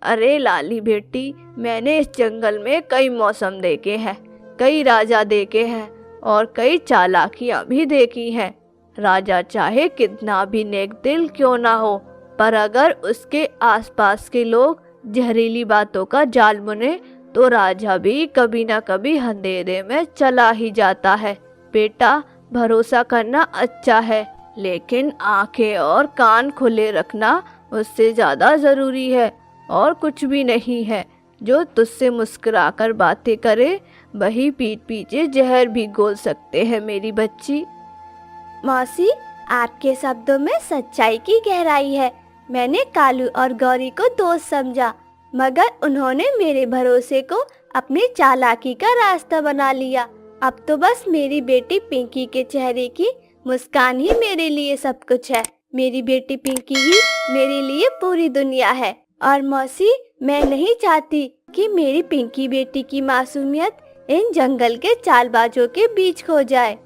अरे लाली बेटी, मैंने इस जंगल में कई मौसम देखे हैं, कई राजा देखे हैं और कई चालाकियां भी देखी हैं। राजा चाहे कितना भी नेक दिल क्यों ना हो, पर अगर उसके आसपास के लोग जहरीली बातों का जाल बुने तो राजा भी कभी ना कभी अंधेरे में चला ही जाता है। बेटा, भरोसा करना अच्छा है, लेकिन आंखें और कान खुले रखना उससे ज़्यादा ज़रूरी है। और कुछ भी नहीं है। जो तुझसे मुस्कुराकर बातें करे वही पीठ पीछे जहर भी घोल सकते हैं मेरी बच्ची। मौसी, आपके शब्दों में सच्चाई की गहराई है। मैंने कालू और गौरी को दोस्त समझा, मगर उन्होंने मेरे भरोसे को अपनी चालाकी का रास्ता बना लिया। अब तो बस मेरी बेटी पिंकी के चेहरे की मुस्कान ही मेरे लिए सब कुछ है। मेरी बेटी पिंकी ही मेरे लिए पूरी दुनिया है। और मौसी, मैं नहीं चाहती कि मेरी पिंकी बेटी की मासूमियत इन जंगल के चालबाजों के बीच खो जाए।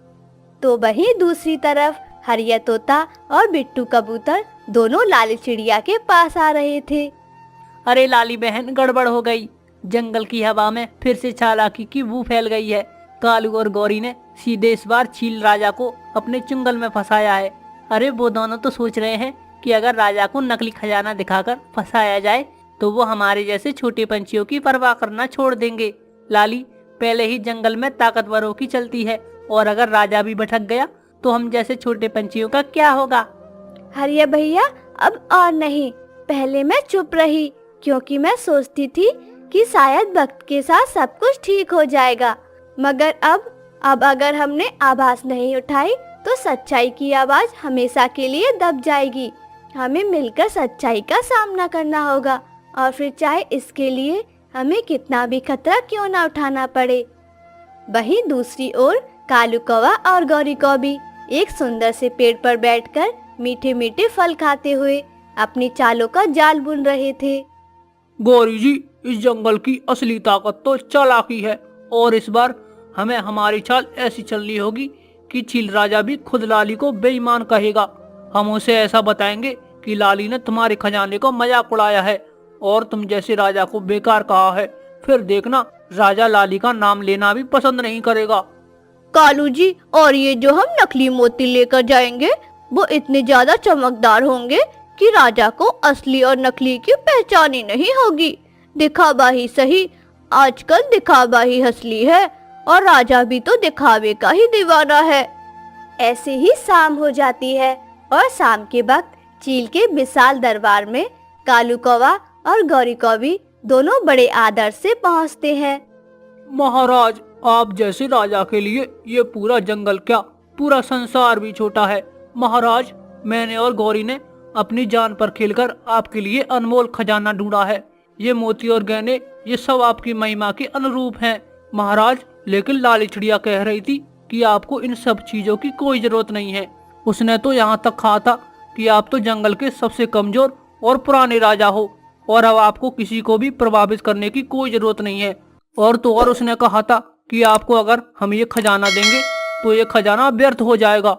तो वहीं दूसरी तरफ हरिया तोता और बिट्टू कबूतर दोनों लाली चिड़िया के पास आ रहे थे। अरे लाली बहन, गड़बड़ हो गई। जंगल की हवा में फिर से चालाकी की बू फैल गई है। कालू और गौरी ने सीधे इस बार चील राजा को अपने चुंगल में फंसाया है। अरे वो दोनों तो सोच रहे हैं कि अगर राजा को नकली खजाना दिखाकर फंसाया जाए तो वो हमारे जैसे छोटे पंछियों की परवाह करना छोड़ देंगे। लाली, पहले ही जंगल में ताकतवरों की चलती है, और अगर राजा भी भटक गया तो हम जैसे छोटे पंछियों का क्या होगा। हरिया भैया, अब और नहीं। पहले मैं चुप रही क्योंकि मैं सोचती थी कि शायद वक्त के साथ सब कुछ ठीक हो जाएगा, मगर अब अगर हमने आवाज नहीं उठाई तो सच्चाई की आवाज हमेशा के लिए दब जाएगी। हमें मिलकर सच्चाई का सामना करना होगा, और फिर चाहे इसके लिए हमें कितना भी खतरा क्यों ना उठाना पड़े। वहीं दूसरी ओर कालू कौवा और गौरी कौवी एक सुंदर से पेड़ पर बैठकर मीठे मीठे फल खाते हुए अपनी चालों का जाल बुन रहे थे। गौरी जी, इस जंगल की असली ताकत तो चालाकी है, और इस बार हमें हमारी चाल ऐसी चलनी होगी कि चील राजा भी खुद लाली को बेईमान कहेगा। हम उसे ऐसा बताएंगे कि लाली ने तुम्हारे खजाने को मजाक उड़ाया है और तुम जैसे राजा को बेकार कहा है। फिर देखना, राजा लाली का नाम लेना भी पसंद नहीं करेगा। कालू जी, और ये जो हम नकली मोती लेकर जाएंगे वो इतने ज्यादा चमकदार होंगे कि राजा को असली और नकली की पहचान ही नहीं होगी। दिखावा ही सही, आजकल दिखावा ही असली है, और राजा भी तो दिखावे का ही दीवाना है। ऐसे ही शाम हो जाती है, और शाम के वक्त चील के विशाल दरबार में कालू कौवा और गौरी कौवी दोनों बड़े आदर से पहुंचते हैं। महाराज, आप जैसे राजा के लिए ये पूरा जंगल क्या, पूरा संसार भी छोटा है। महाराज, मैंने और गौरी ने अपनी जान पर खेलकर आपके लिए अनमोल खजाना ढूंढा है। ये मोती और गहने, ये सब आपकी महिमा के अनुरूप हैं। महाराज, लेकिन लाली चिड़िया कह रही थी कि आपको इन सब चीजों की कोई जरूरत नहीं है। उसने तो यहाँ तक कहा था कि आप तो जंगल के सबसे कमजोर और पुराने राजा हो, और अब आपको किसी को भी प्रभावित करने की कोई जरूरत नहीं है। और तो और उसने कहा था कि आपको अगर हम ये खजाना देंगे तो ये खजाना व्यर्थ हो जाएगा।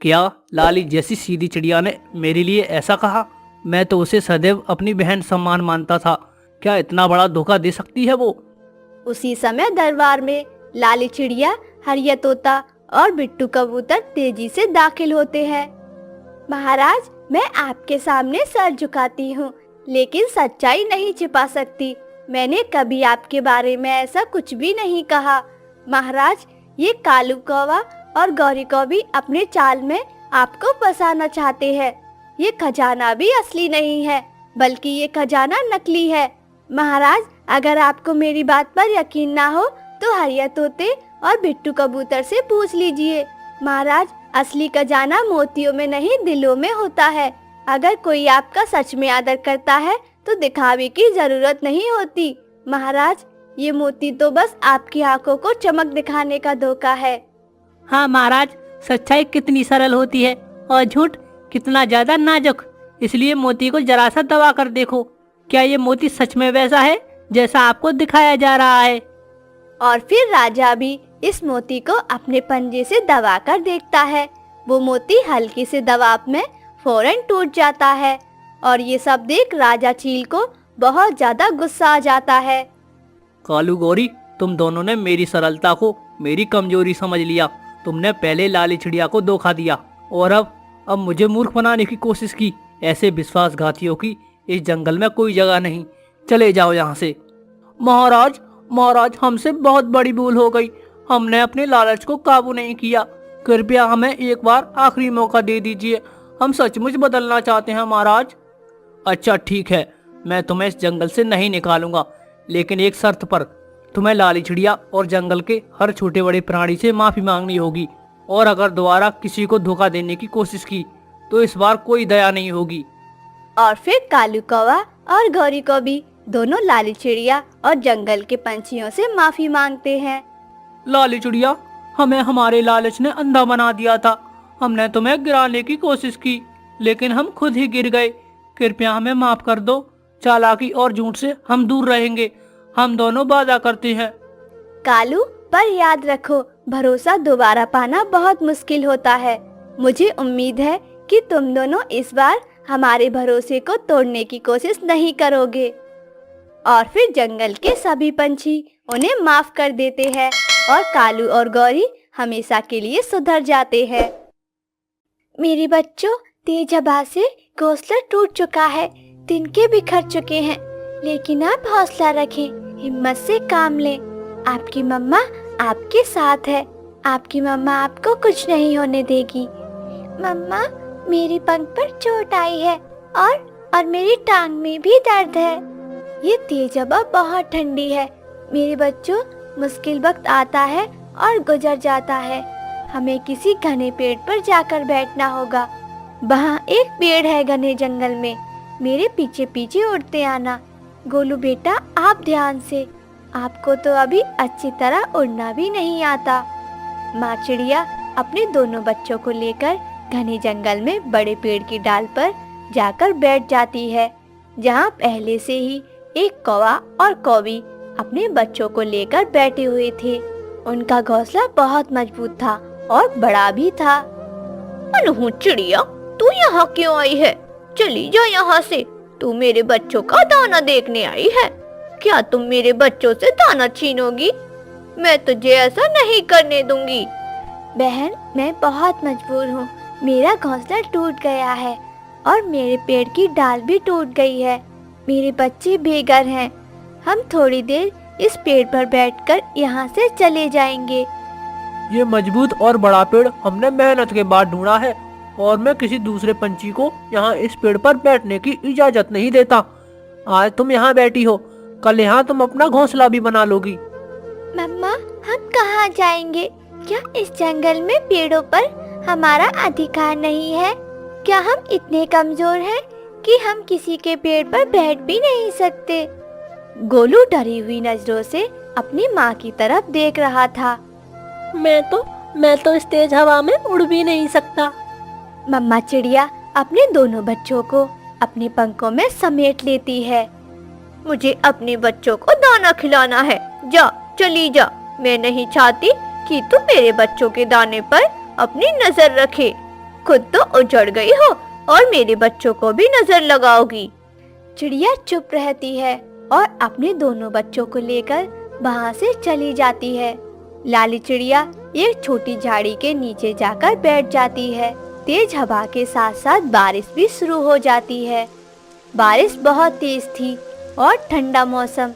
क्या लाली जैसी सीधी चिड़िया ने मेरे लिए ऐसा कहा? मैं तो उसे सदैव अपनी बहन सम्मान मानता था। क्या इतना बड़ा धोखा दे सकती है वो? उसी समय दरबार में लाली चिड़िया, हरिया तोता और बिट्टू कबूतर तेजी से दाखिल होते हैं। महाराज, मैं आपके सामने सर झुकाती हूँ, लेकिन सच्चाई नहीं छिपा सकती। मैंने कभी आपके बारे में ऐसा कुछ भी नहीं कहा। महाराज, ये कालू कौवा और गौरी कौवी अपने चाल में आपको फंसाना चाहते हैं। ये खजाना भी असली नहीं है, बल्कि ये खजाना नकली है। महाराज, अगर आपको मेरी बात पर यकीन ना हो तो हरिया तोते और बिट्टू कबूतर से पूछ लीजिए। महाराज, असली खजाना मोतियों में नहीं, दिलों में होता है। अगर कोई आपका सच में आदर करता है तो दिखावे की जरूरत नहीं होती। महाराज, ये मोती तो बस आपकी आंखों को चमक दिखाने का धोखा है। हाँ महाराज, सच्चाई कितनी सरल होती है और झूठ कितना ज्यादा नाजुक। इसलिए मोती को जरा सा दबा कर देखो। क्या ये मोती सच में वैसा है जैसा आपको दिखाया जा रहा है? और फिर राजा भी इस मोती को अपने पंजे से दबाकर देखता है। वो मोती हल्की से दबाव में फौरन टूट जाता है, और ये सब देख राजा चील को बहुत ज्यादा गुस्सा आ जाता है। कालू गौरी, तुम दोनों ने मेरी सरलता को मेरी कमजोरी समझ लिया। तुमने पहले लाली चिड़िया को धोखा दिया और अब मुझे मूर्ख बनाने की कोशिश की। ऐसे विश्वासघातियों की इस जंगल में कोई जगह नहीं। चले जाओ यहाँ से। महाराज, महाराज, हमसे बहुत बड़ी भूल हो गई। हमने अपने लालच को काबू नहीं किया। कृपया हमें एक बार आखिरी मौका दे दीजिए। हम सचमुच बदलना चाहते हैं महाराज। अच्छा ठीक है, मैं तुम्हें इस जंगल से नहीं निकालूंगा, लेकिन एक शर्त पर। तुम्हें लाली चिड़िया और जंगल के हर छोटे बड़े प्राणी से माफी मांगनी होगी, और अगर दोबारा किसी को धोखा देने की कोशिश की तो इस बार कोई दया नहीं होगी। और फिर कालू कौवा और गौरी को भी दोनों लाली चिड़िया और जंगल के पंछियों से माफी मांगते हैं। लाली चिड़िया, हमें हमारे लालच ने अंधा बना दिया था। हमने तुम्हें गिराने की कोशिश की, लेकिन हम खुद ही गिर गए। कृपया हमें माफ कर दो। चालाकी और झूठ से हम दूर रहेंगे। हम दोनों वादा करते हैं। कालू, पर याद रखो, भरोसा दोबारा पाना बहुत मुश्किल होता है। मुझे उम्मीद है कि तुम दोनों इस बार हमारे भरोसे को तोड़ने की कोशिश नहीं करोगे। और फिर जंगल के सभी पंछी उन्हें माफ कर देते हैं और कालू और गौरी हमेशा के लिए सुधर जाते हैं। मेरे बच्चों, तेज हवा से घोंसला टूट चुका है, तिनके बिखर चुके हैं, लेकिन आप हौसला रखें, हिम्मत से काम लें। आपकी मम्मा आपके साथ है। आपकी मम्मा आपको कुछ नहीं होने देगी। मम्मा, मेरी पंख पर चोट आई है और मेरी टांग में भी दर्द है। ये तेज हवा बहुत ठंडी है। मेरे बच्चों, मुश्किल वक्त आता है और गुजर जाता है। हमें किसी घने पेड़ पर जाकर बैठना होगा। वहाँ एक पेड़ है घने जंगल में। मेरे पीछे पीछे उड़ते आना। गोलू बेटा, आप ध्यान से। आपको तो अभी अच्छी तरह उड़ना भी नहीं आता। माँ चिड़िया अपने दोनों बच्चों को लेकर घने जंगल में बड़े पेड़ की डाल पर जाकर बैठ जाती है, जहाँ पहले से ही एक कौवा और कौवी अपने बच्चों को लेकर बैठे हुए थे। उनका घोंसला बहुत मजबूत था और बड़ा भी था। अनु चिड़िया, तू यहाँ क्यों आई है? चली जा यहाँ से। तू मेरे बच्चों का दाना देखने आई है। क्या तुम मेरे बच्चों से दाना छीनोगी? मैं तुझे ऐसा नहीं करने दूंगी। बहन, मैं बहुत मजबूर हूँ। मेरा घोंसला टूट गया है और मेरे पेड़ की डाल भी टूट गई है। मेरे बच्चे बेघर हैं। हम थोड़ी देर इस पेड़ पर बैठकर यहाँ से चले जाएंगे। ये मजबूत और बड़ा पेड़ हमने मेहनत के बाद ढूंढा है, और मैं किसी दूसरे पंछी को यहाँ इस पेड़ पर बैठने की इजाजत नहीं देता। आज तुम यहाँ बैठी हो, कल यहाँ तुम अपना घोंसला भी बना लोगी। मम्मा, हम कहाँ जाएंगे? क्या इस जंगल में पेड़ों पर हमारा अधिकार नहीं है? क्या हम इतने कमजोर हैं कि हम किसी के पेड़ पर बैठ भी नहीं सकते? गोलू डरी हुई नजरों से अपनी माँ की तरफ देख रहा था। मैं तो इस तेज हवा में उड़ भी नहीं सकता। मम्मा चिड़िया अपने दोनों बच्चों को अपने पंखों में समेट लेती है। मुझे अपने बच्चों को दाना खिलाना है। जा, चली जा। मैं नहीं चाहती कि तुम मेरे बच्चों के दाने पर अपनी नजर रखे। खुद तो उजड़ गई हो और मेरे बच्चों को भी नजर लगाओगी। चिड़िया चुप रहती है और अपने दोनों बच्चों को लेकर वहाँ से चली जाती है। लाली चिड़िया एक छोटी झाड़ी के नीचे जाकर बैठ जाती है। तेज हवा के साथ साथ बारिश भी शुरू हो जाती है। बारिश बहुत तेज थी और ठंडा मौसम।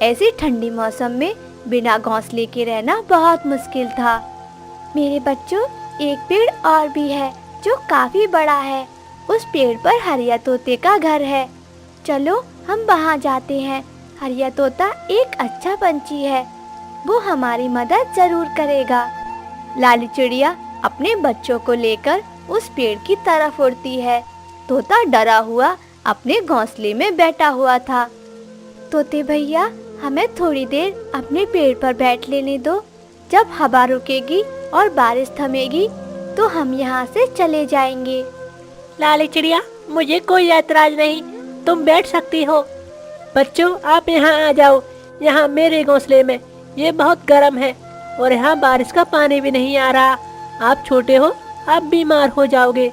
ऐसे ठंडी मौसम में बिना घोंसले के रहना बहुत मुश्किल था। मेरे बच्चों, एक पेड़ और भी है जो काफी बड़ा है। उस पेड़ पर हरिया तोते का घर है। चलो हम वहाँ जाते हैं। हरिया तोता एक अच्छा पंछी है, वो हमारी मदद जरूर करेगा। लाली चिड़िया अपने बच्चों को लेकर उस पेड़ की तरफ उड़ती है। तोता डरा हुआ अपने घोंसले में बैठा हुआ था। तोते भैया, हमें थोड़ी देर अपने पेड़ पर बैठ लेने दो। जब हवा रुकेगी और बारिश थमेगी तो हम यहाँ से चले जाएंगे। लाली चिड़िया, मुझे कोई ऐतराज नहीं, तुम बैठ सकती हो। बच्चों, आप यहाँ आ जाओ, यहाँ मेरे घोंसले में। ये बहुत गर्म है और यहाँ बारिश का पानी भी नहीं आ रहा। आप छोटे हो, आप बीमार हो जाओगे।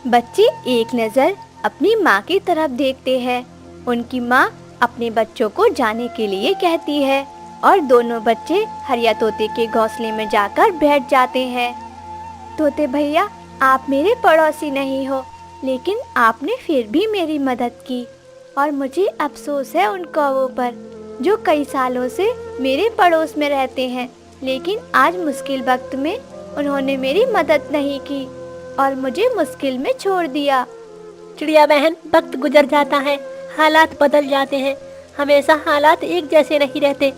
बच्चे एक नज़र अपनी माँ की तरफ देखते हैं। उनकी माँ अपने बच्चों को जाने के लिए कहती है और दोनों बच्चे हरिया तोते के घोंसले में जाकर बैठ जाते हैं। तोते भैया, आप मेरे पड़ोसी नहीं हो, लेकिन आपने फिर भी मेरी मदद की और मुझे अफसोस है उन कौवों पर जो कई सालों से मेरे पड़ोस में रहते हैं, लेकिन आज मुश्किल वक्त में उन्होंने मेरी मदद नहीं की और मुझे मुश्किल में छोड़ दिया। चिड़िया बहन, वक्त गुजर जाता है, हालात बदल जाते हैं, हमेशा हालात एक जैसे नहीं रहते।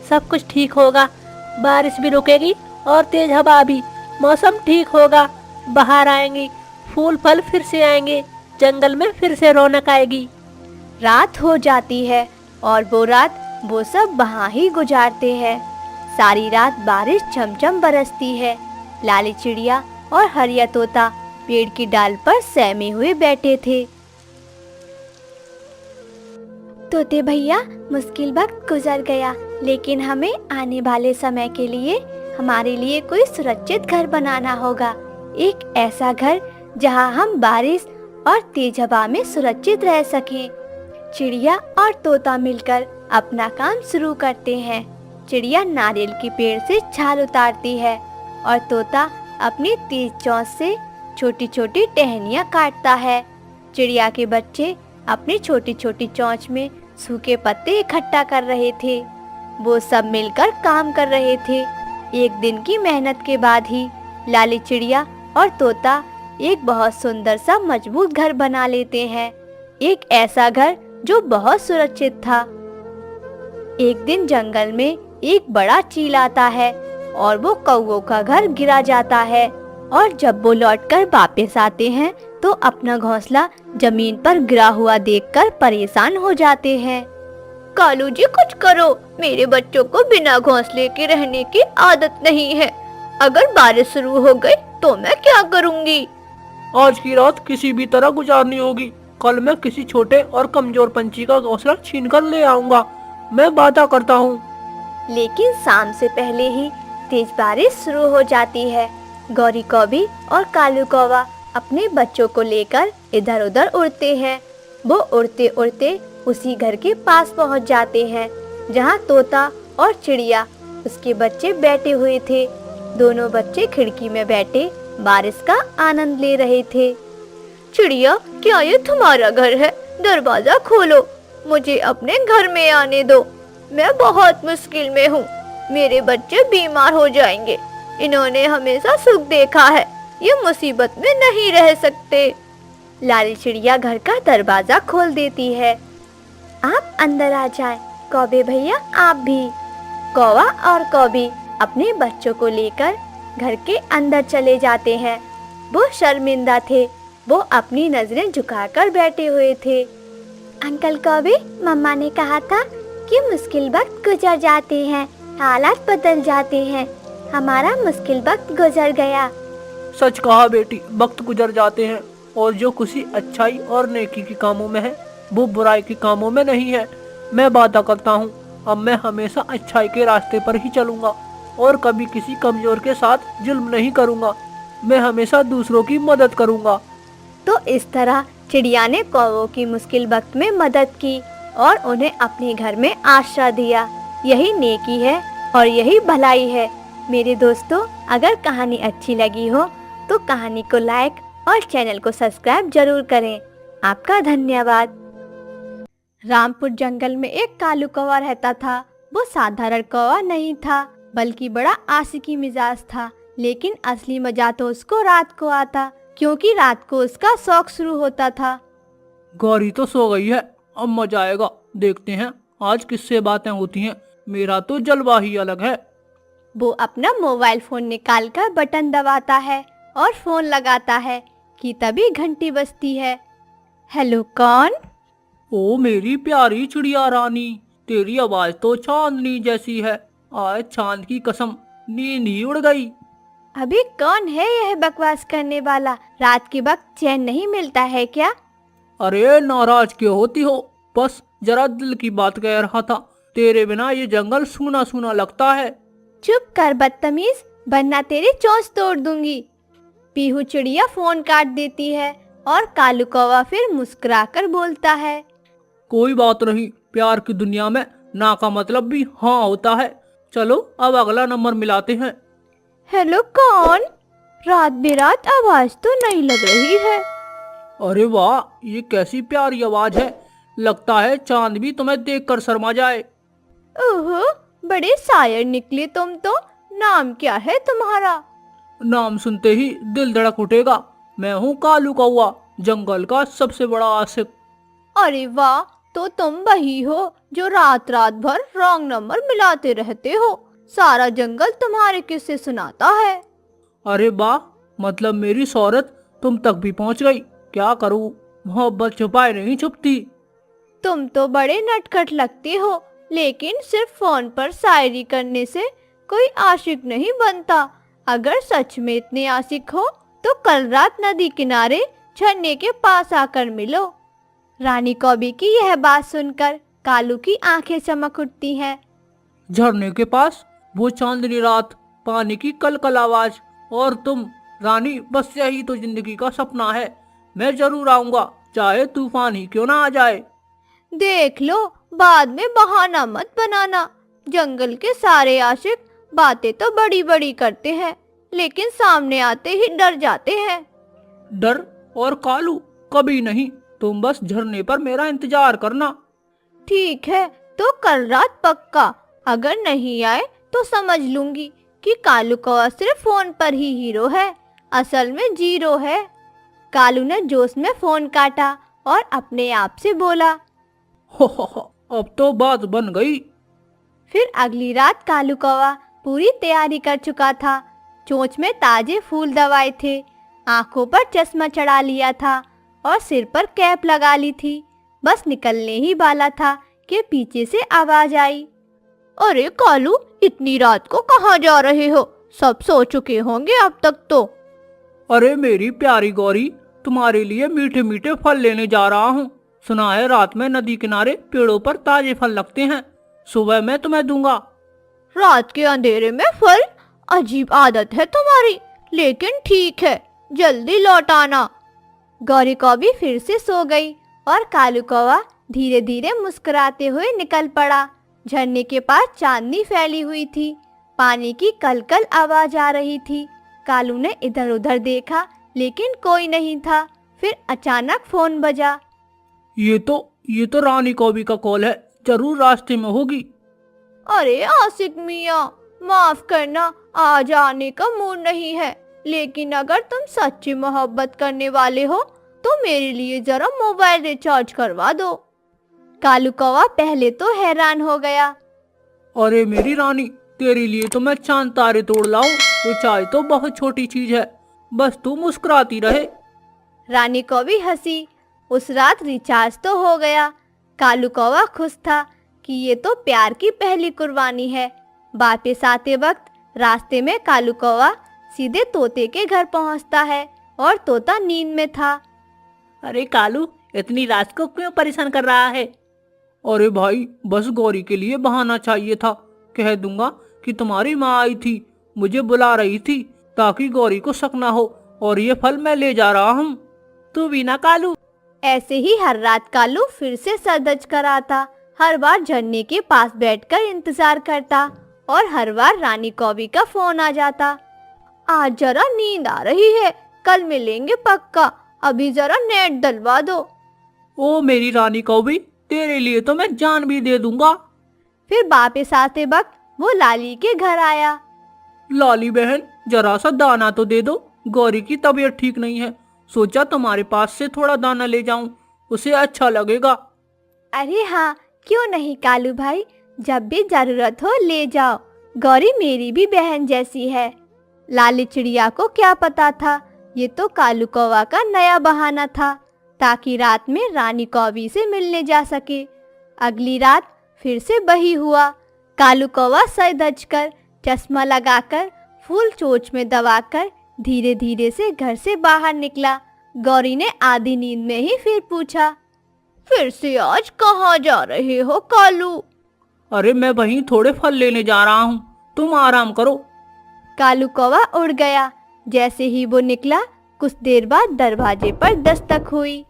सब कुछ ठीक होगा, बारिश भी रुकेगी और तेज हवा भी, मौसम ठीक होगा, बाहर आएंगी, फूल फल फिर से आएंगे, जंगल में फिर से रौनक आएगी। रात हो जाती है और वो रात वो सब वहाँ ही गुजारते हैं। सारी रात बारिश झमझम बरसती है। लाली चिड़िया और हरिया तोता पेड़ की डाल पर सहमे हुए बैठे थे। तोते भैया, मुश्किल वक्त गुजर गया, लेकिन हमें आने वाले समय के लिए हमारे लिए कोई सुरक्षित घर बनाना होगा। एक ऐसा घर जहां हम बारिश और तेज हवा में सुरक्षित रह सकें। चिड़िया और तोता मिलकर अपना काम शुरू करते हैं। चिड़िया नारियल के पेड़ से छाल उतारती है और तोता अपनी तेज चोंच से छोटी छोटी टहनियाँ काटता है। चिड़िया के बच्चे अपनी छोटी छोटी चोंच में सूखे पत्ते इकट्ठा कर रहे थे। वो सब मिलकर काम कर रहे थे। एक दिन की मेहनत के बाद ही लाली चिड़िया और तोता एक बहुत सुंदर सा मजबूत घर बना लेते हैं। एक ऐसा घर जो बहुत सुरक्षित था। एक दिन जंगल में एक बड़ा चील आता है और वो कौवों का घर गिरा जाता है, और जब वो लौटकर वापस आते हैं तो अपना घोंसला जमीन पर गिरा हुआ देखकर परेशान हो जाते हैं। कालू जी, कुछ करो, मेरे बच्चों को बिना घोंसले के रहने की आदत नहीं है। अगर बारिश शुरू हो गई तो मैं क्या करूंगी? आज की रात किसी भी तरह गुजारनी होगी। कल मैं किसी छोटे और कमजोर पंछी का घोंसला छीन कर ले आऊंगा, मैं वादा करता हूँ। लेकिन शाम से पहले ही तेज बारिश शुरू हो जाती है। गौरी कौवी और कालू कौवा अपने बच्चों को लेकर इधर उधर उड़ते हैं। वो उड़ते उड़ते उसी घर के पास पहुंच जाते हैं जहां तोता और चिड़िया उसके बच्चे बैठे हुए थे। दोनों बच्चे खिड़की में बैठे बारिश का आनंद ले रहे थे। चिड़िया, क्या ये तुम्हारा घर है? दरवाजा खोलो, मुझे अपने घर में आने दो। मैं बहुत मुश्किल में हूँ, मेरे बच्चे बीमार हो जाएंगे। इन्होंने हमेशा सुख देखा है, ये मुसीबत में नहीं रह सकते। लाली चिड़िया घर का दरवाजा खोल देती है। आप अंदर आ जाएं, कौवे भैया आप भी। कौवा और कौवी अपने बच्चों को लेकर घर के अंदर चले जाते हैं। वो शर्मिंदा थे, वो अपनी नजरें झुकाकर बैठे हुए थे। अंकल कौवे, मम्मा ने कहा था कि मुश्किल वक्त गुजर जाते हैं, हालात बदल जाते हैं। हमारा मुश्किल वक्त गुजर गया। सच कहा बेटी, वक्त गुजर जाते हैं और जो खुशी अच्छाई और नेकी के कामों में है वो बुराई के कामों में नहीं है। मैं वादा करता हूँ, अब मैं हमेशा अच्छाई के रास्ते पर ही चलूंगा और कभी किसी कमजोर के साथ जुल्म नहीं करूंगा। मैं हमेशा दूसरों की मदद करूंगा। तो इस तरह चिड़िया ने कौवों की मुश्किल वक्त में मदद की और उन्हें अपने घर में आश्रय दिया। यही नेकी है और यही भलाई है। मेरे दोस्तों, अगर कहानी अच्छी लगी हो तो कहानी को लाइक और चैनल को सब्सक्राइब जरूर करें। आपका धन्यवाद। रामपुर जंगल में एक कालू कौवा रहता था। वो साधारण कौवा नहीं था, बल्कि बड़ा आशिकी मिजाज था। लेकिन असली मजा तो उसको रात को आता, क्योंकि रात को उसका शौक शुरू होता था। गौरी तो सो गई है, अब मजा आएगा। देखते हैं आज किससे बातें होती हैं। मेरा तो जलवा ही अलग है। वो अपना मोबाइल फोन निकालकर बटन दबाता है और फोन लगाता है कि तभी घंटी बजती है। हेलो, कौन? ओ मेरी प्यारी चिड़िया रानी, तेरी आवाज तो चांदनी जैसी है। आज चांद की कसम, नींद ही उड़ गई। अभी कौन है यह बकवास करने वाला? रात के वक्त चैन नहीं मिलता है क्या? अरे नाराज क्यों होती हो? बस जरा दिल की बात कह रहा था। तेरे बिना ये जंगल सूना सूना लगता है। चुप कर बदतमीज, वरना तेरी चोंच तोड़ दूंगी। पीहू चिड़िया फोन काट देती है और कालू कौवा फिर मुस्कुराकर बोलता है। कोई बात नहीं, प्यार की दुनिया में ना का मतलब भी हाँ होता है। चलो अब अगला नंबर मिलाते हैं। हेलो, कौन? रात बेरात आवाज तो नहीं लग रही है। अरे वाह, ये कैसी प्यारी आवाज है। लगता है चांद भी तुम्हें देखकर शर्मा जाए। ओहो, बड़े शायर निकले तुम तो। नाम क्या है तुम्हारा? नाम सुनते ही दिल धड़क उठेगा। मैं हूँ कालू कौआ, जंगल का सबसे बड़ा आशिक। अरे वाह, तो तुम वही हो जो रात रात भर रॉन्ग नंबर मिलाते रहते हो। सारा जंगल तुम्हारे किस्से सुनाता है। अरे वाह, मतलब मेरी शोहरत तुम तक भी पहुँच गई। क्या करूँ, मोहब्बत छुपाए नहीं छुपती। तुम तो बड़े नटखट लगते हो, लेकिन सिर्फ फोन पर शायरी करने से कोई आशिक नहीं बनता। अगर सच में इतने आशिक हो तो कल रात नदी किनारे झरने के पास आकर मिलो। रानी कौवी की यह बात सुनकर कालू की आंखें चमक उठती हैं। झरने के पास, वो चांदनी रात, पानी की कलकल आवाज और तुम। रानी, बस यही तो जिंदगी का सपना है। मैं जरूर आऊंगा, चाहे तूफान ही क्यों ना आ जाए। देख लो, बाद में बहाना मत बनाना। जंगल के सारे आशिक बातें तो बड़ी बड़ी करते हैं, लेकिन सामने आते ही डर जाते हैं। डर और कालू कभी नहीं। तुम बस झरने पर मेरा इंतजार करना। ठीक है, तो कल रात पक्का। अगर नहीं आए तो समझ लूंगी कि कालू कौवा सिर्फ फोन पर ही हीरो है, असल में जीरो है। कालू ने जोश में फोन काटा और अपने आप से बोला, हो, अब तो बात बन गई। फिर अगली रात कालू कौवा पूरी तैयारी कर चुका था। चोंच में ताजे फूल दबाए थे, आंखों पर चश्मा चढ़ा लिया था और सिर पर कैप लगा ली थी। बस निकलने ही वाला था कि पीछे से आवाज आई, अरे कालू, इतनी रात को कहाँ जा रहे हो? सब सो चुके होंगे अब तक तो। अरे मेरी प्यारी गौरी, तुम्हारे लिए मीठे मीठे फल लेने जा रहा हूँ। सुना है रात में नदी किनारे पेड़ों पर ताजे फल लगते हैं, सुबह मैं तुम्हें दूंगा। रात के अंधेरे में फल? अजीब आदत है तुम्हारी, लेकिन ठीक है, जल्दी लौट आना। गौरी कौवी फिर से सो गई और कालू कौवा धीरे धीरे मुस्कुराते हुए निकल पड़ा। झरने के पास चांदनी फैली हुई थी, पानी की कलकल आवाज आ रही थी। कालू ने इधर उधर देखा, लेकिन कोई नहीं था। फिर अचानक फोन बजा। ये तो रानी कौवी का कॉल है, जरूर रास्ते में होगी। अरे आशिक मियाँ, माफ करना, आज आने का मूड नहीं है, लेकिन अगर तुम सच्ची मोहब्बत करने वाले हो तो मेरे लिए जरा मोबाइल रिचार्ज करवा दो। कालू कौवा पहले तो हैरान हो गया। अरे मेरी रानी, तेरे लिए तो मैं चांद तारे तोड़ लाऊं। रिचार्ज तो बहुत छोटी चीज है, बस तू मुस्कुराती रहे। रानी कौवी हंसी। उस रात रिचार्ज तो हो गया। कालू कौवा खुश था कि ये तो प्यार की पहली कुर्बानी है। वापस आते वक्त रास्ते में कालू कौवा सीधे तोते के घर पहुंचता है और तोता नींद में था। अरे कालू, इतनी रात को क्यों परेशान कर रहा है? अरे भाई, बस गौरी के लिए बहाना चाहिए था। कह दूंगा कि तुम्हारी माँ आई थी, मुझे बुला रही थी, ताकि गौरी को शक ना हो, और ये फल मैं ले जा रहा हूँ। तू भी ना कालू। ऐसे ही हर रात कालू फिर से सरदर्द कर आता। हर बार झरने के पास बैठकर इंतजार करता और हर बार रानी कौवी का फोन आ जाता। आज जरा नींद आ रही है, कल मिलेंगे पक्का, अभी जरा नेट डलवा दो। ओ मेरी रानी कौवी, तेरे लिए तो मैं जान भी दे दूंगा। फिर वापस आते वक्त वो लाली के घर आया। लाली बहन, जरा सा दाना तो दे दो, गौरी की तबीयत ठीक नहीं है। सोचा तुम्हारे पास से थोड़ा दाना ले जाऊं, उसे अच्छा लगेगा। अरे हाँ, क्यों नहीं कालू भाई, जब भी जरूरत हो ले जाओ। गौरी मेरी भी बहन जैसी है। लाली चिड़िया को क्या पता था, ये तो कालू कौवा का नया बहाना था, ताकि रात में रानी कौवी से मिलने जा सके। अगली रात फिर से वही हुआ। कालू कौवा सर धजकर, चश्मा लगाकर, फूल चोंच में दबाकर धीरे धीरे से घर से बाहर निकला। गौरी ने आधी नींद में ही फिर पूछा, फिर से आज कहाँ जा रहे हो कालू? अरे मैं वहीं थोड़े फल लेने जा रहा हूँ, तुम आराम करो। कालू कौवा उड़ गया। जैसे ही वो निकला, कुछ देर बाद दरवाजे पर दस्तक हुई।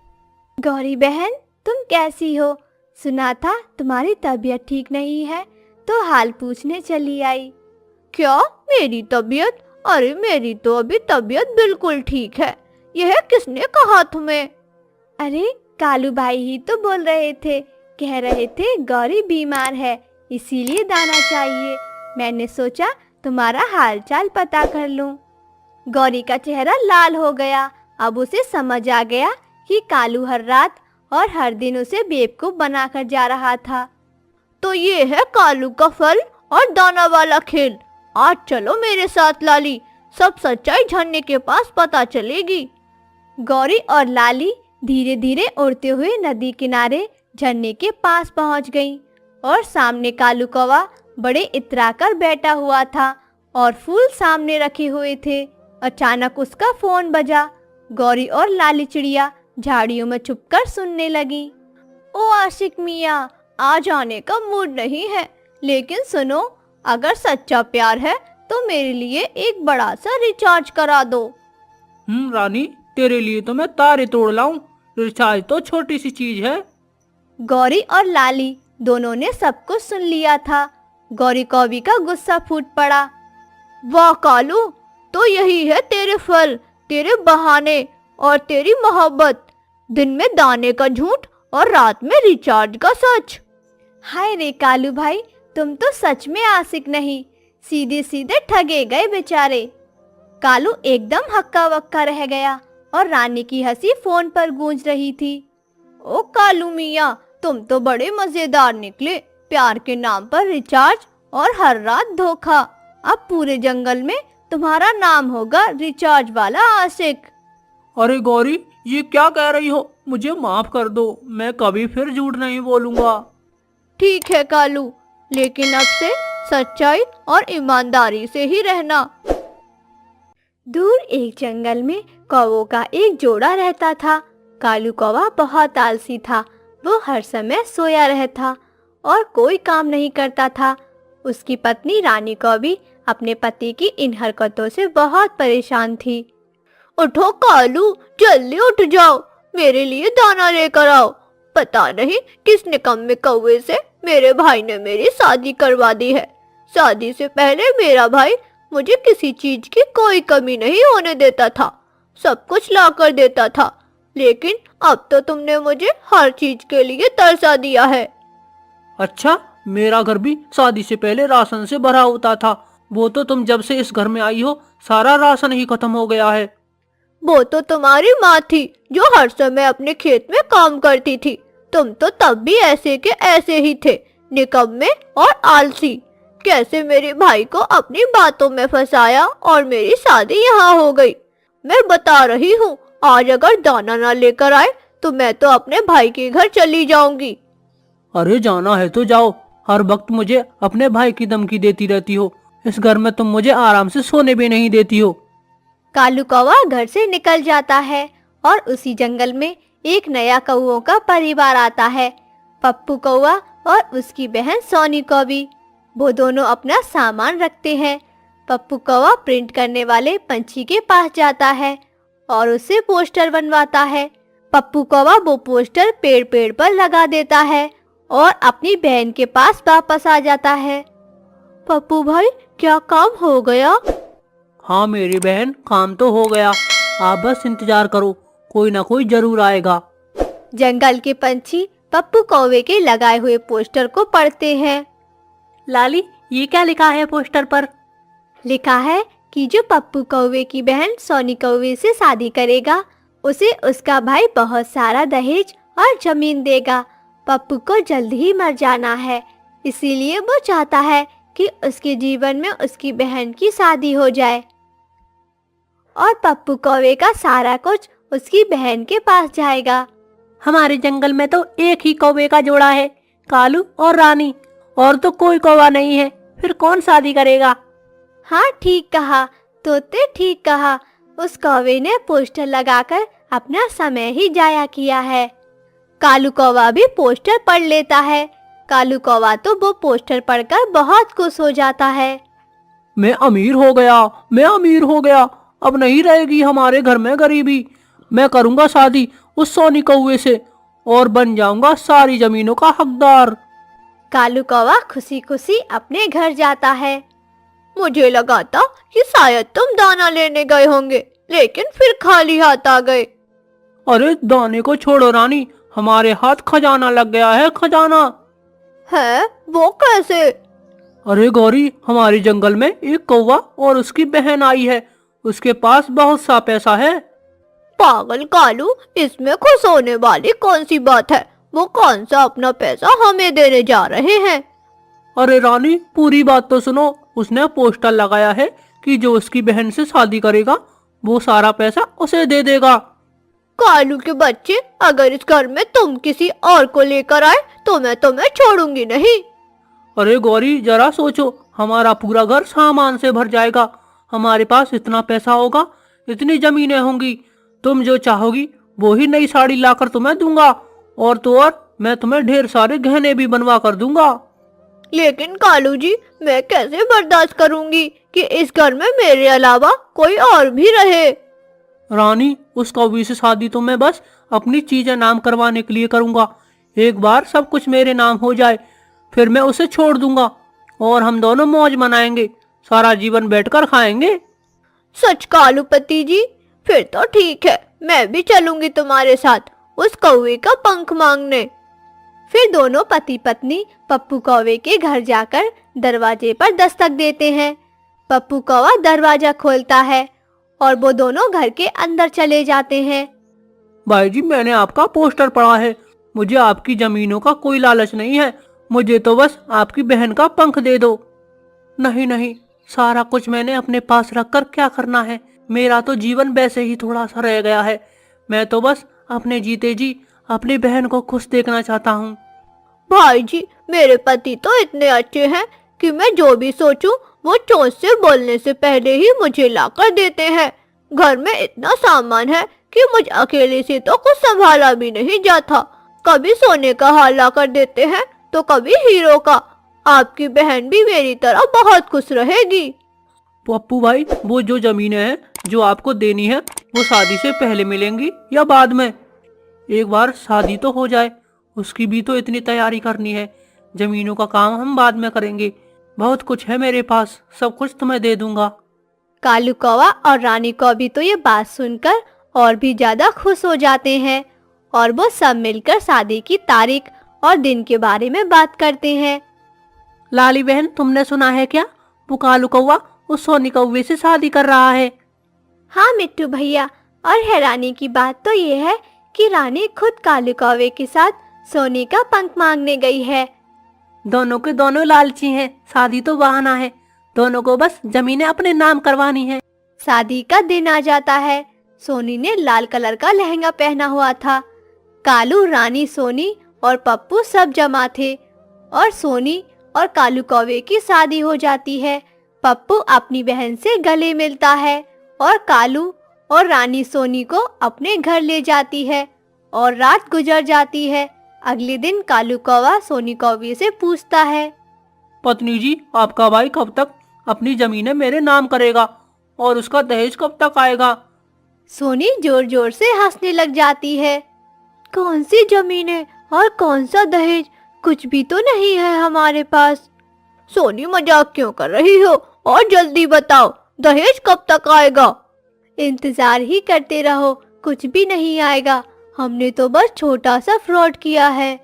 गौरी बहन, तुम कैसी हो? सुना था तुम्हारी तबीयत ठीक नहीं है, तो हाल पूछने चली आई। क्या मेरी तबीयत? अरे मेरी तो अभी तबीयत बिल्कुल ठीक है। यह किसने कहा तुम्हें? अरे कालू भाई ही तो बोल रहे थे, कह रहे थे गौरी बीमार है, इसीलिए दाना चाहिए। मैंने सोचा तुम्हारा हालचाल पता कर लूं। गौरी का चेहरा लाल हो गया। अब उसे समझ आ गया कि कालू हर रात और हर दिन उसे बेवकूफ बनाकर जा रहा था। तो ये है कालू का फल और दाना वाला खेल। आज चलो मेरे साथ लाली, सब सच्चाई झरने के पास पता चलेगी। गौरी और लाली धीरे धीरे उड़ते हुए नदी किनारे झरने के पास पहुंच गईं और सामने कालू कौवा बड़े इतराकर बैठा हुआ था और फूल सामने रखे हुए थे। अचानक उसका फोन बजा। गौरी और लाली चिड़िया झाड़ियों में छुपकर सुनने लगी। ओ आशिक मियाँ, आज आने का मूड नहीं है, लेकिन सुनो, अगर सच्चा प्यार है तो मेरे लिए एक बड़ा सा रिचार्ज करा दो। रानी, तेरे लिए तो मैं तारे तोड़ लाऊं, रिचार्ज तो छोटी सी चीज है। गौरी और लाली दोनों ने सब कुछ सुन लिया था। गौरी कौवी का गुस्सा फूट पड़ा। वाह कालू, तो यही है तेरे फल, तेरे बहाने और तेरी मोहब्बत। दिन में दाने का झूठ और रात में रिचार्ज का सच। हाय रे कालू भाई, तुम तो सच में आशिक नहीं, सीधे सीधे ठगे गए बेचारे। कालू एकदम हक्का बक्का रह गया और रानी की हंसी फोन पर गूंज रही थी। ओ कालू मियाँ, तुम तो बड़े मजेदार निकले। प्यार के नाम पर रिचार्ज और हर रात धोखा। अब पूरे जंगल में तुम्हारा नाम होगा रिचार्ज वाला आशिक। अरे गौरी, ये क्या कह रही हो? मुझे माफ कर दो, मैं कभी फिर झूठ नहीं बोलूंगा। ठीक है कालू, लेकिन अब से सच्चाई और ईमानदारी से ही रहना। दूर एक जंगल में कौवों का एक जोड़ा रहता था। कालू कौवा बहुत आलसी था। वो हर समय सोया रहता और कोई काम नहीं करता था। उसकी पत्नी रानी कौवी अपने पति की इन हरकतों से बहुत परेशान थी। उठो कालू, जल्दी उठ जाओ, मेरे लिए दाना लेकर आओ। पता नहीं किस निकम्मे कौवे से मेरे भाई ने मेरी शादी करवा दी है। शादी से पहले मेरा भाई मुझे किसी चीज की कोई कमी नहीं होने देता था, सब कुछ ला कर देता था। लेकिन अब तो तुमने मुझे हर चीज के लिए तरसा दिया है। अच्छा, मेरा घर भी शादी से पहले राशन से भरा होता था। वो तो तुम जब से इस घर में आई हो, सारा राशन ही खत्म हो गया है। वो तो तुम्हारी माँ थी जो हर समय अपने खेत में काम करती थी। तुम तो तब भी ऐसे के ऐसे ही थे, निकम्मे और आलसी। कैसे मेरे भाई को अपनी बातों में फंसाया और मेरी शादी यहाँ हो गई। मैं बता रही हूँ, आज अगर दाना ना लेकर आए तो मैं तो अपने भाई के घर चली जाऊंगी। अरे जाना है तो जाओ, हर वक्त मुझे अपने भाई की धमकी देती रहती हो। इस घर में तुम मुझे आराम से सोने भी नहीं देती हो। कालू कौवा घर से निकल जाता है और उसी जंगल में एक नया कौवों का परिवार आता है। पप्पू कौवा और उसकी बहन सोनी कौवी। वो दोनों अपना सामान रखते हैं। पप्पू कौवा प्रिंट करने वाले पंछी के पास जाता है और उससे पोस्टर बनवाता है। पप्पू कौवा वो पोस्टर पेड़ पेड़ पर लगा देता है और अपनी बहन के पास वापस आ जाता है। पप्पू भाई, क्या काम हो गया? हाँ मेरी बहन, काम तो हो गया। आप बस इंतजार करो, कोई ना कोई जरूर आएगा। जंगल के पंछी पप्पू कौवे के लगाए हुए पोस्टर को पढ़ते हैं। लाली, ये क्या लिखा है पोस्टर पर? लिखा है कि जो पप्पू कौवे की बहन सोनी कौवे से शादी करेगा, उसे उसका भाई बहुत सारा दहेज और जमीन देगा। पप्पू को जल्द ही मर जाना है, इसीलिए वो चाहता है कि उसके जीवन में उसकी बहन की शादी हो जाए और पप्पू कौवे का सारा कुछ उसकी बहन के पास जाएगा। हमारे जंगल में तो एक ही कौवे का जोड़ा है, कालू और रानी, और तो कोई कौवा नहीं है। फिर कौन शादी करेगा? हाँ ठीक कहा, तोते ठीक कहा। उस कौवे ने पोस्टर लगाकर अपना समय ही जाया किया है। कालू कौवा भी पोस्टर पढ़ लेता है। कालू कौवा तो वो पोस्टर पढ़कर बहुत खुश हो जाता है। मैं अमीर हो गया, मैं अमीर हो गया। अब नहीं रहेगी हमारे घर में गरीबी। मैं करूंगा शादी उस सोनी कौवे से और बन जाऊंगा सारी जमीनों का हकदार। कालू कौवा खुशी खुशी अपने घर जाता है। मुझे लगा था कि शायद तुम दाना लेने गए होंगे, लेकिन फिर खाली हाथ आ गए। अरे दाने को छोड़ो रानी, हमारे हाथ खजाना लग गया है, खजाना। है वो कैसे? अरे गौरी, हमारे जंगल में एक कौवा और उसकी बहन आई है, उसके पास बहुत सा पैसा है। पागल कालू, इसमें खुश होने वाली कौन सी बात है? वो कौन सा अपना पैसा हमें देने जा रहे हैं? अरे रानी, पूरी बात तो सुनो। उसने पोस्टर लगाया है कि जो उसकी बहन से शादी करेगा वो सारा पैसा उसे दे देगा। कालू के बच्चे, अगर इस घर में तुम किसी और को लेकर आए तो मैं तुम्हें छोड़ूंगी नहीं। अरे गौरी, जरा सोचो, हमारा पूरा घर सामान से भर जाएगा। हमारे पास इतना पैसा होगा, इतनी जमीनें होंगी, तुम जो चाहोगी वो ही नई साड़ी लाकर तुम्हें दूंगा, और तो और मैं तुम्हें ढेर सारे गहने भी बनवा कर दूंगा। लेकिन कालू जी, मैं कैसे बर्दाश्त करूंगी कि इस घर में मेरे अलावा कोई और भी रहे? रानी, उस कौवी से शादी तो मैं बस अपनी चीजें नाम करवाने के लिए करूंगा। एक बार सब कुछ मेरे नाम हो जाए फिर मैं उसे छोड़ दूंगा और हम दोनों मौज मनाएंगे, सारा जीवन बैठकर खाएंगे। सच कालू पति जी, फिर तो ठीक है, मैं भी चलूंगी तुम्हारे साथ उस कौवे का पंख मांगने। फिर दोनों पति पत्नी पप्पू कौवे के घर जाकर दरवाजे पर दस्तक देते हैं। पप्पू कौवा दरवाजा खोलता है और वो दोनों घर के अंदर चले जाते हैं। भाई जी, मैंने आपका पोस्टर पढ़ा है, मुझे आपकी जमीनों का कोई लालच नहीं है, मुझे तो बस आपकी बहन का पंख दे दो। नहीं नहीं, सारा कुछ मैंने अपने पास रखकर क्या करना है, मेरा तो जीवन वैसे ही थोड़ा सा रह गया है। मैं तो बस अपने जीते जी अपनी बहन को खुश देखना चाहता हूँ। भाई जी, मेरे पति तो इतने अच्छे हैं कि मैं जो भी सोचूं वो चोंच से बोलने से पहले ही मुझे लाकर देते हैं। घर में इतना सामान है कि मुझ अकेले से तो कुछ संभाला भी नहीं जाता। कभी सोने का हार लाकर देते हैं तो कभी हीरो का। आपकी बहन भी मेरी तरह बहुत खुश रहेगी। पप्पू भाई, वो जो जमीनें हैं जो आपको देनी है वो शादी से पहले मिलेंगी या बाद में? एक बार शादी तो हो जाए, उसकी भी तो इतनी तैयारी करनी है। जमीनों का काम हम बाद में करेंगे, बहुत कुछ है मेरे पास, सब कुछ तुम्हें दे दूंगा। कालू कौवा और रानी कौवी तो ये बात सुनकर और भी ज्यादा खुश हो जाते हैं और वो सब मिलकर शादी की तारीख और दिन के बारे में बात करते हैं। लाली बहन, तुमने सुना है क्या? वो कालू कौवा उस सोनी कौवे से शादी कर रहा है। हाँ मिट्टू भैया, और हैरानी की बात तो ये है कि रानी खुद कालू कौवे के साथ सोने का पंख मांगने गई है। दोनों के दोनों लालची हैं, शादी तो बहाना है, दोनों को बस जमीनें अपने नाम करवानी है। शादी का दिन आ जाता है। सोनी ने लाल कलर का लहंगा पहना हुआ था। कालू, रानी, सोनी और पप्पू सब जमा थे और सोनी और कालू कौवे की शादी हो जाती है। पप्पू अपनी बहन से गले मिलता है और कालू और रानी सोनी को अपने घर ले जाती है और रात गुजर जाती है। अगले दिन कालू कौवा सोनी कौवे से पूछता है, पत्नी जी, आपका भाई कब तक अपनी जमीनें मेरे नाम करेगा और उसका दहेज कब तक आएगा? सोनी जोर जोर से हंसने लग जाती है। कौन सी जमीनें और कौन सा दहेज, कुछ भी तो नहीं है हमारे पास। सोनी, मजाक क्यों कर रही हो? और जल्दी बताओ, दहेज कब तक आएगा? इंतजार ही करते रहो, कुछ भी नहीं आएगा। हमने तो बस छोटा सा फ्रॉड किया है।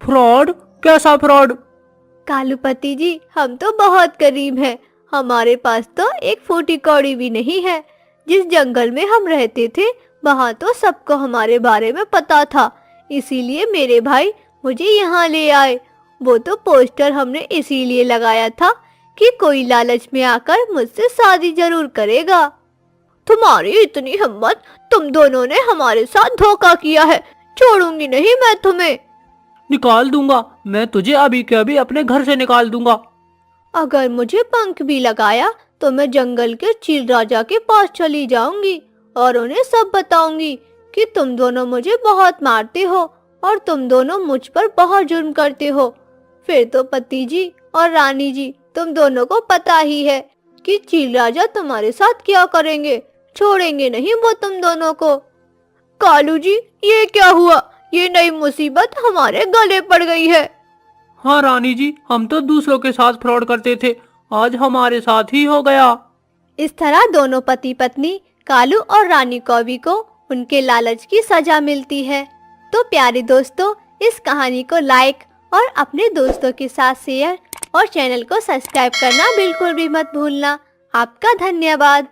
फ्रॉड? कैसा फ्रॉड? कालूपति जी, हम तो बहुत गरीब हैं। हमारे पास तो एक फूटी कौड़ी भी नहीं है। जिस जंगल में हम रहते थे वहाँ तो सबको हमारे बारे में पता था, इसीलिए मेरे भाई मुझे यहाँ ले आए। वो तो पोस्टर हमने इसीलिए लगाया था कि कोई लालच में आकर मुझसे शादी जरूर करेगा। तुम्हारी इतनी हिम्मत, तुम दोनों ने हमारे साथ धोखा किया है, छोड़ूंगी नहीं मैं तुम्हें। निकाल दूंगा, मैं तुझे अभी के अभी अपने घर से निकाल दूंगा। अगर मुझे पंख भी लगाया तो मैं जंगल के चील राजा के पास चली जाऊंगी और उन्हें सब बताऊंगी कि तुम दोनों मुझे बहुत मारते हो और तुम दोनों मुझ पर बहुत जुर्म करते हो। फिर तो पति जी और रानी जी, तुम दोनों को पता ही है कि चील राजा तुम्हारे साथ क्या करेंगे, छोड़ेंगे नहीं वो तुम दोनों को। कालू जी, ये क्या हुआ? ये नई मुसीबत हमारे गले पड़ गई है। हाँ रानी जी, हम तो दूसरों के साथ फ्रॉड करते थे, आज हमारे साथ ही हो गया। इस तरह दोनों पति पत्नी कालू और रानी कौवी को उनके लालच की सजा मिलती है। तो प्यारे दोस्तों, इस कहानी को लाइक और अपने दोस्तों के साथ शेयर और चैनल को सब्सक्राइब करना बिल्कुल भी मत भूलना। आपका धन्यवाद।